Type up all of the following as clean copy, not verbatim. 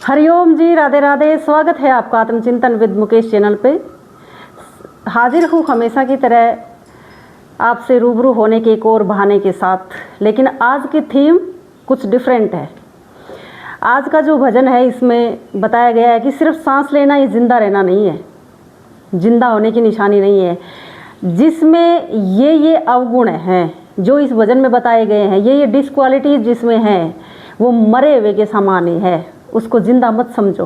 हरिओम जी, राधे राधे। स्वागत है आपका आत्मचिंतन विद मुकेश चैनल पे। हाजिर हूँ हमेशा की तरह आपसे रूबरू होने के एक और बहाने के साथ, लेकिन आज की थीम कुछ डिफरेंट है। आज का जो भजन है इसमें बताया गया है कि सिर्फ सांस लेना ये जिंदा रहना नहीं है, जिंदा होने की निशानी नहीं है। जिसमें ये अवगुण हैं जो इस भजन में बताए गए हैं, ये डिसक्वालिटीज जिसमें हैं, वो मरे हुए के समान ही है। उसको जिंदा मत समझो।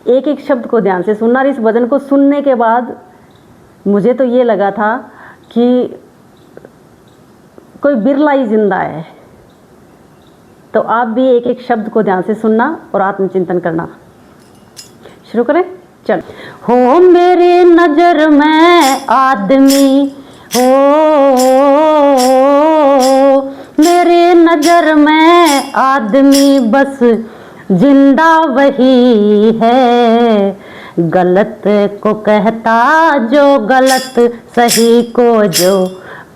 एक एक शब्द को ध्यान से सुनना। इस भजन को सुनने के बाद मुझे तो ये लगा था कि कोई बिरला ही जिंदा है। तो आप भी एक एक शब्द को ध्यान से सुनना और आत्मचिंतन करना। शुरू करें, चल। हो मेरी नजर में आदमी, हो मेरी नजर में आदमी बस जिंदा वही है। गलत को कहता जो गलत, सही को जो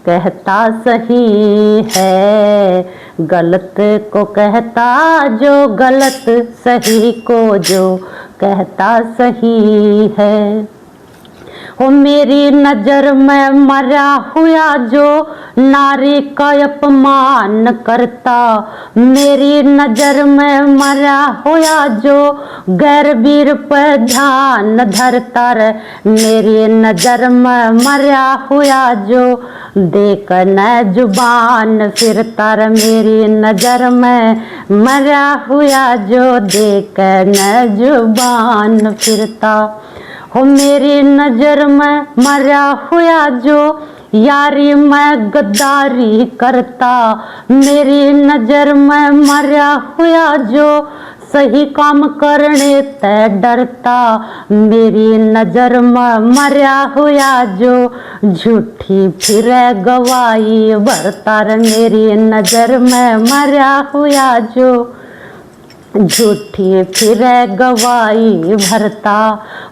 कहता सही है। गलत को कहता जो गलत, सही को जो कहता सही है। हो मेरी नजर में मरा हुआ जो नारी का अपमान करता, मेरी नजर में मरा हुआ जो गैर वीर पर ध्यान धरता रे। मेरी नजर में मरा हुआ जो देख न जुबान फिरता रे। मेरी नजर में मरा हुआ जो देख न जुबान फिरता। हो मेरी नजर में मरा हुआ जो यारी में गद्दारी करता, मेरी नजर में मरा हुआ जो सही काम करने ते डरता। मेरी नजर में मरा हुआ जो झूठी फिरे गवाही भरता रे। मेरी नजर में मरा हुआ जो झूठी फिरे गवाही भरता।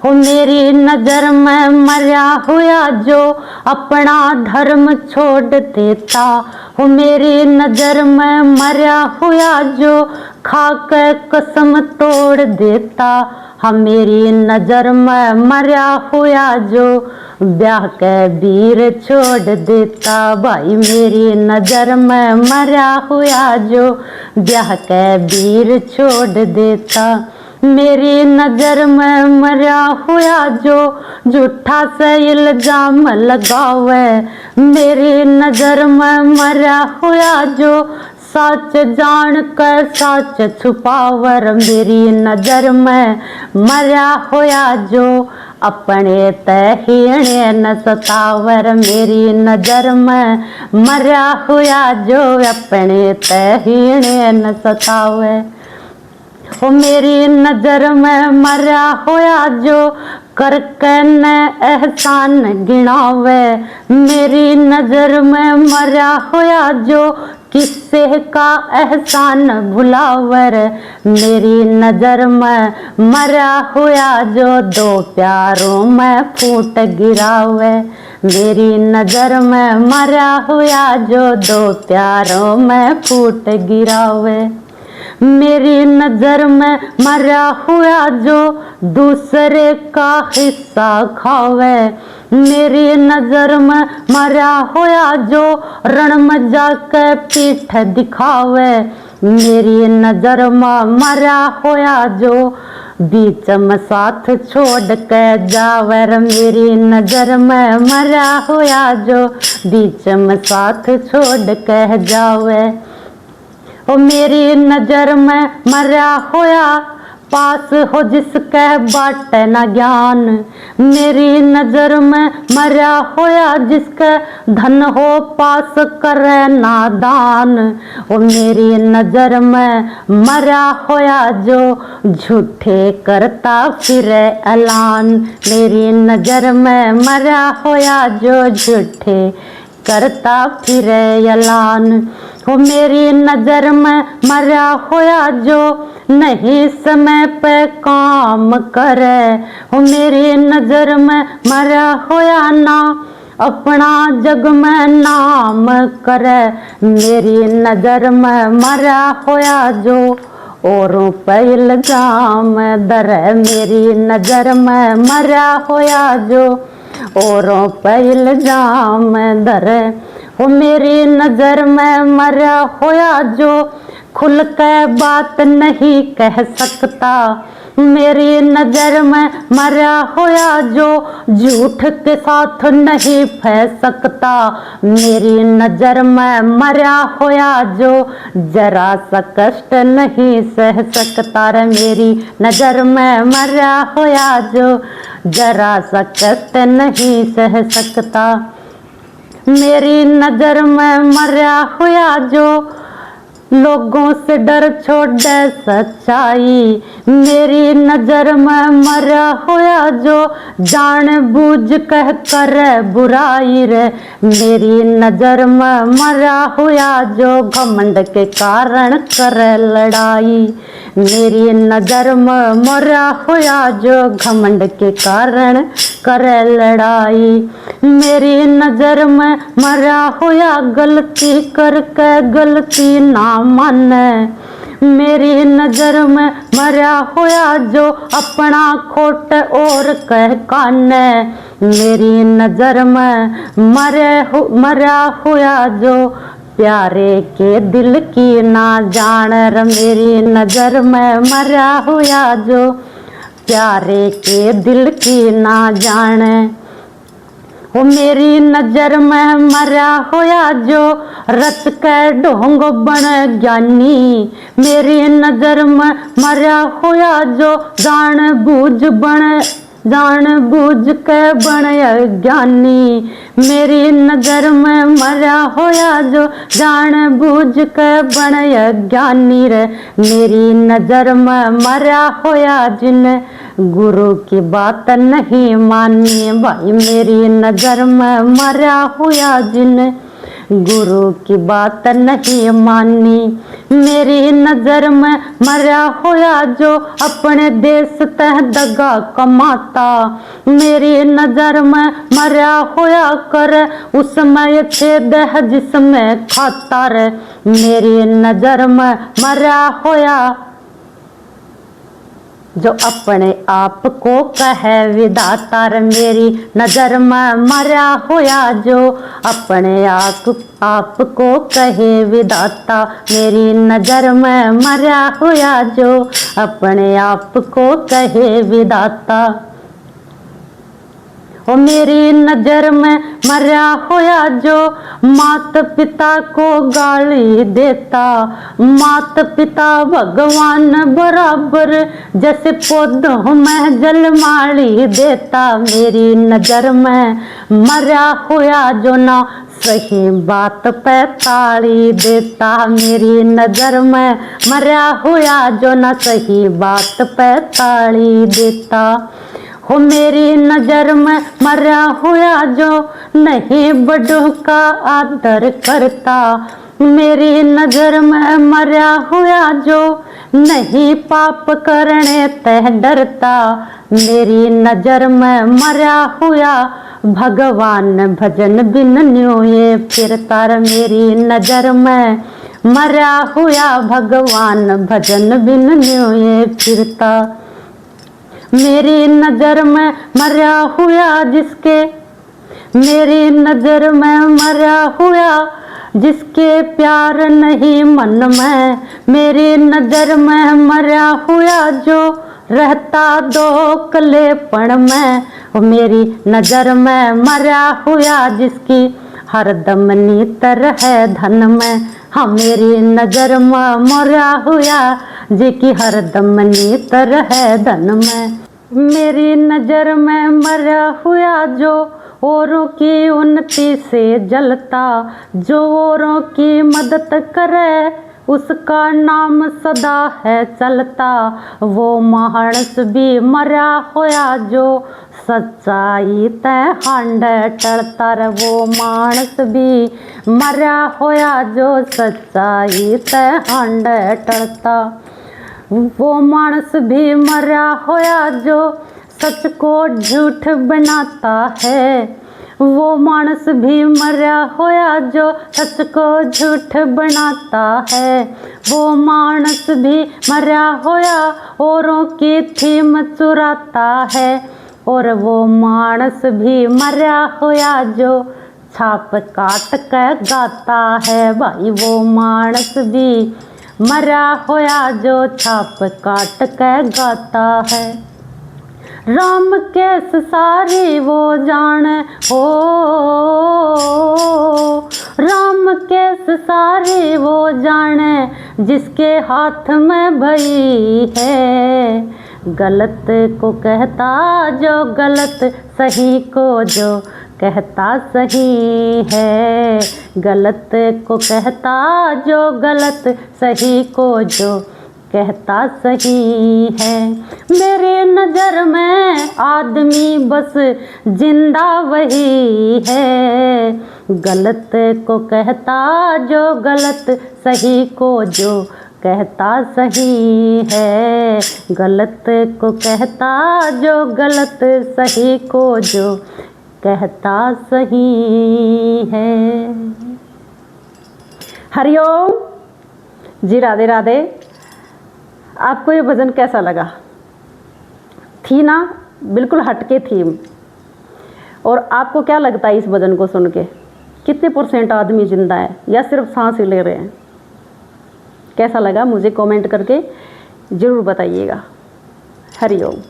हो मेरी नजर में मरा हुआ जो अपना धर्म छोड़ देता। हो मेरी नजर में मरा हुआ जो खाकर कसम तोड़ देता। हम मेरी नजर में मरा हुआ जो ब्याह के वीर छोड़ देता। भाई मेरी नजर में मरा हुआ जो ब्याह के वीर छोड़ देता। मेरी नजर में मरा हुआ जो झूठा से इल्जाम लगावे। मेरी नजर में मरा हुआ जो सच जान कर सच छुपावर। मेरी नजर में मरा हुआ जो अपने तहीणे न सतावर। मेरी नजर में मरा हुआ जो अपने तहीणे न सतावे। हो मेरी नजर में मरा हुआ जो करके न एहसान गिनावे। मेरी नजर में मरा हुआ जो किस्से का एहसान भुलावर। मेरी नजर में मरा हुआ जो दो प्यारों में फूट गिरावे। मेरी नजर में मरा हुआ जो दो प्यारों में फूट गिरावे। मेरी नजर में मरा हुआ जो दूसरे का हिस्सा खावे। मेरी नजर में मरा हुआ जो रण में जाकर पीठ दिखावे। मेरी नजर में मरा हुआ जो बीच में साथ छोड़ के जावर। मेरी नजर में मरा हुआ जो बीच में साथ छोड़ के जावे। ओ मेरी नजर में मरा हुआ पास हो जिसके बाटे न ज्ञान। मेरी नजर में मरा हुआ जिसके धन हो पास करे नादान। ओ मेरी नजर में मरा हुआ जो झूठे करता फिरे ऐलान। मेरी नजर में मरा हुआ जो झूठे करता फिरे ऐलान। हो मेरी नजर में मरा हुआ जो नहीं समय पे काम करे। हो मेरी नजर में मरा हुआ ना अपना जग में नाम करे। मेरी नजर में मरा हुआ जो औरों पे इल्जाम धरे मेरी नजर में मरा होया जो औरों पे इल्जाम धरे वो मेरी नजर में मरा होया जो खुल के बात नहीं कह सकता मेरी नजर में मरा होया जो झूठ के साथ नहीं फंस सकता मेरी नजर में मरा होया जो जरा सा कष्ट नहीं सह सकता रे मेरी नजर में मरा होया जो जरा सा कष्ट नहीं सह सकता मेरी नजर में मरा होया जो लोगों से डर छोड़े सच्चाई मेरी नजर में मरा होया जो जान बूझ कह कर बुराई रे मेरी नजर में मरा होया जो घमंड के कारण कर लड़ाई मेरी नजर में मरा होया जो घमंड के कारण कर लड़ाई मेरी नजर में मरा होया गलती करके गलती ना माने मेरी नजर में मरा होया जो अपना खोट और कह काने मेरी नजर में मरा होया जो प्यारे के दिल की ना जान मेरी नजर में मरा होया जो प्यारे के दिल की ना जाने वो मेरी नजर में मरा होया जो रत के ढोंग बन ज्ञानी मेरी नजर में मरा होया जो जान बूझ के बन ज्ञानी मेरी नजर में मरा होया जो जान बूझ के बन ज्ञानी रे मेरी नजर में मरा होया जिन गुरु की बात नहीं मानी भाई मेरी नजर में मरा होया जिन गुरु की बात नहीं मानी मेरी नजर में मरा होया जो अपने देश तह दगा कमाता मेरी नजर में मरा होया कर उसमें छेद है जिसमें खाता रे मेरी नजर में मरा होया जो अपने आप को कहे विधाता रे मेरी नजर में मरा होया जो अपने आप को कहे विधाता मेरी नजर में मरा होया जो अपने आप को कहे विधाता ओ मेरी नजर में मरा होया जो माता पिता को गाली देता माता पिता भगवान बराबर जैसे पौधों में जलमाली देता मेरी नजर में मरा होया जो ना सही बात पे ताली देता मेरी नजर में मरा होया जो ना सही बात पे ताली देता हो मेरी नजर में मरा होया जो नहीं बड़ों का आदर करता मेरी नजर में मरा होया जो नहीं पाप करने तह डरता मेरी नजर में मरा होया भगवान भजन बिन न्योए फिरता मेरी नजर में मरा होया भगवान भजन बिन न्योए फिरता मेरी नजर में मरा होया जिसके मेरी नजर में मरा होया जिसके प्यार नहीं मन में मेरी नजर में मरा होया जो रहता दो कलेपन में मेरी नजर में मरा होया जिसकी हरदम नीत रहे धन में हाँ मेरी नजर में मरा होया जिसकी हरदम नीत रहे धन में मेरी नजर में मरा होया जो औरों की उन्नति से जलता जो औरों की मदद करे उसका नाम सदा है चलता वो मानस भी मरा होया जो सच्चाई तय हांड टलता रे वो मानस भी मरा होया जो सच्चाई तय हांड टलता वो मानस भी मरा होया जो सच को झूठ बनाता है वो मानस भी मरा होया जो सच को झूठ बनाता है। वो मानस भी मरा होया औरों की थीम चुराता है। और वो मानस भी मरा होया जो छाप काट के गाता है। भाई वो मानस भी मरा होया जो छाप काट के गाता है। राम केस सारी वो जाने हो, राम केस सारी वो जाने जिसके हाथ में भई है। गलत को कहता जो गलत, सही को जो कहता सही है। गलत को कहता जो गलत, सही को जो कहता सही है। मेरी नज़र में आदमी बस जिंदा वही है। गलत को कहता जो गलत, सही को जो कहता सही है। गलत को कहता जो गलत, सही को जो कहता सही है। हरिओम जी, राधे राधे। आपको ये भजन कैसा लगा? थी ना बिल्कुल हटके थीम। और आपको क्या लगता है इस भजन को सुन के, कितने % आदमी जिंदा है या सिर्फ सांस ही ले रहे हैं? कैसा लगा मुझे कमेंट करके ज़रूर बताइएगा। हरिओम।